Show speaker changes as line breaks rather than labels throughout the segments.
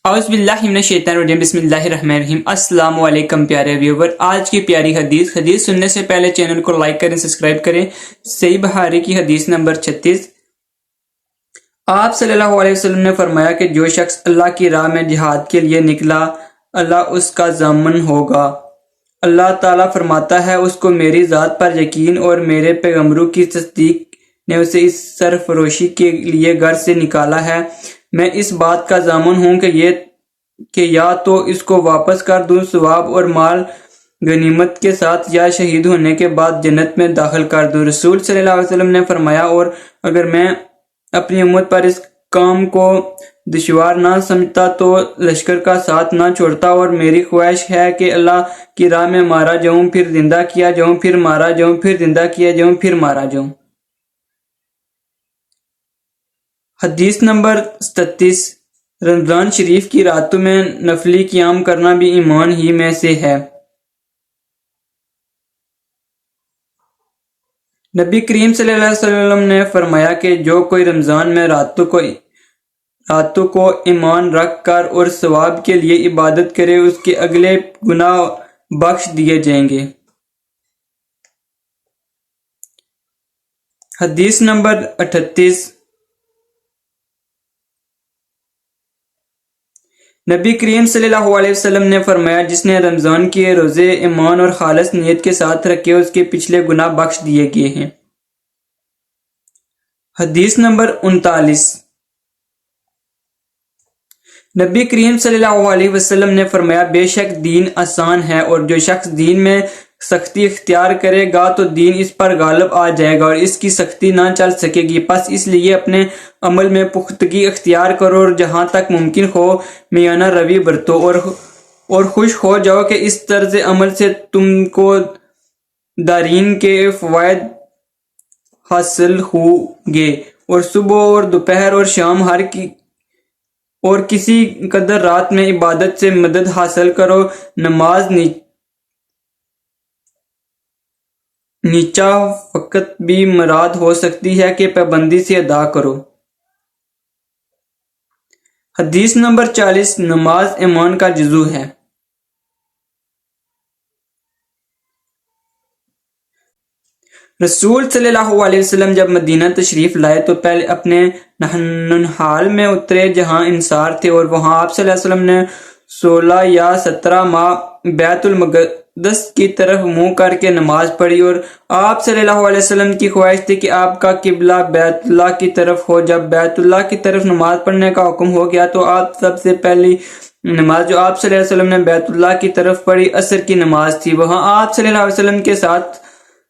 اعوذ باللہ من الشیطان الرجیم بسم اللہ الرحمن الرحیم۔ السلام علیکم پیارے ویور، آج کی پیاری حدیث سننے سے پہلے چینل کو لائک کریں، سبسکرائب کریں۔ صحیح بخاری کی حدیث نمبر 36۔ آپ صلی اللہ علیہ وسلم نے فرمایا کہ جو شخص اللہ کی راہ میں جہاد کے لیے نکلا، اللہ اس کا ضامن ہوگا۔ اللہ تعالیٰ فرماتا ہے، اس کو میری ذات پر یقین اور میرے پیغمبروں کی تصدیق نے اسے اس سرفروشی کے لیے گھر سے نکالا ہے۔ میں اس بات کا ضامن ہوں کہ یا تو اس کو واپس کر دوں ثواب اور مال غنیمت کے ساتھ، یا شہید ہونے کے بعد جنت میں داخل کر دوں۔ رسول صلی اللہ علیہ وسلم نے فرمایا، اور اگر میں اپنی امت پر اس کام کو دشوار نہ سمجھتا تو لشکر کا ساتھ نہ چھوڑتا، اور میری خواہش ہے کہ اللہ کی راہ میں مارا جاؤں، پھر زندہ کیا جاؤں، پھر مارا جاؤں، پھر زندہ کیا جاؤں، پھر مارا جاؤں۔ حدیث نمبر 37۔ رمضان شریف کی راتوں میں نفلی قیام کرنا بھی ایمان ہی میں سے ہے۔ نبی کریم صلی اللہ علیہ وسلم نے فرمایا کہ جو کوئی رمضان میں راتوں کو ایمان رکھ کر اور ثواب کے لیے عبادت کرے، اس کے اگلے گناہ بخش دیے جائیں گے۔ حدیث نمبر 38۔ نبی کریم صلی اللہ علیہ وسلم نے فرمایا، جس نے رمضان کے روزے ایمان اور خالص نیت کے ساتھ رکھے، اس کے پچھلے گناہ بخش دیے گئے ہیں۔ حدیث نمبر 39۔ نبی کریم صلی اللہ علیہ وسلم نے فرمایا، بے شک دین آسان ہے، اور جو شخص دین میں سختی اختیار کرے گا تو دین اس پر غالب آ جائے گا اور اس کی سختی نہ چل سکے گی۔ پس اس لیے اپنے عمل میں پختگی اختیار کرو اور جہاں تک ممکن ہو میانہ روی برتو، اور خوش ہو جاؤ کہ اس طرز عمل سے تم کو دارین کے فوائد حاصل ہوں گے، اور صبح اور دوپہر اور شام اور کسی قدر رات میں عبادت سے مدد حاصل کرو۔ نماز نیچا وقت بھی مراد ہو سکتی ہے کہ پابندی سے ادا کرو۔ حدیث نمبر 40۔ نماز ایمان کا جزو ہے۔ رسول صلی اللہ علیہ وسلم جب مدینہ تشریف لائے تو پہلے اپنے ننہال میں اترے جہاں انصار تھے، اور وہاں آپ صلی اللہ علیہ وسلم نے 16 یا 17 ماہ بیت المقدس کی طرف منہ کر کے نماز پڑھی، اور آپ صلی اللہ علیہ وسلم کی خواہش تھی کہ آپ کا قبلہ بیت اللہ کی طرف ہو۔ جب بیت اللہ کی طرف نماز پڑھنے کا حکم ہو گیا تو آپ سب سے پہلی نماز جو آپ صلی اللہ علیہ وسلم نے بیت اللہ کی طرف پڑھی عصر کی نماز تھی۔ وہاں آپ صلی اللہ علیہ وسلم کے ساتھ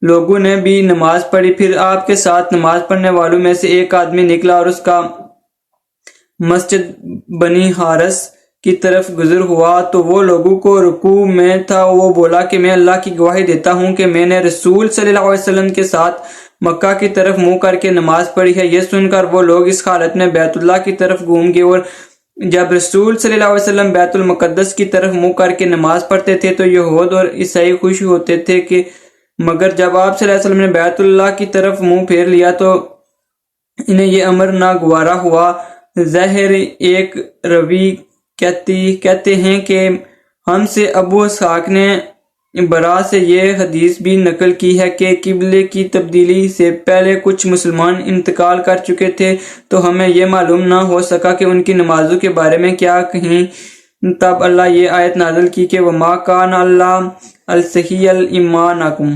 لوگوں نے بھی نماز پڑھی۔ پھر آپ کے ساتھ نماز پڑھنے والوں میں سے ایک آدمی نکلا اور اس کا مسجد بنی حارث کی طرف گزر ہوا تو وہ لوگوں کو رکوع میں تھا۔ وہ بولا کہ میں اللہ کی گواہی دیتا ہوں کہ میں نے رسول صلی اللہ علیہ وسلم کے ساتھ مکہ کی طرف منہ کر کے نماز پڑھی ہے۔ یہ سن کر وہ لوگ اس حالت میں بیت اللہ کی طرف گھوم گئے، اور جب رسول صلی اللہ علیہ وسلم بیت المقدس کی طرف منہ کر کے نماز پڑھتے تھے تو یہود اور عیسائی خوش ہوتے تھے مگر جب آپ صلی اللہ علیہ وسلم نے بیت اللہ کی طرف منہ پھیر لیا تو انہیں یہ امر ناگوارا ہوا۔ ظاہر ایک روی کہتے ہیں کہ ہم سے ابو اسحاق نے برا سے یہ حدیث بھی نقل کی ہے کہ قبلے کی تبدیلی سے پہلے کچھ مسلمان انتقال کر چکے تھے تو ہمیں یہ معلوم نہ ہو سکا کہ ان کی نمازوں کے بارے میں کیا کہیں۔ تب اللہ یہ آیت نازل کی کہ وَمَا كَانَ اللَّهُ لِيُضِيعَ إِيمَانَكُمْ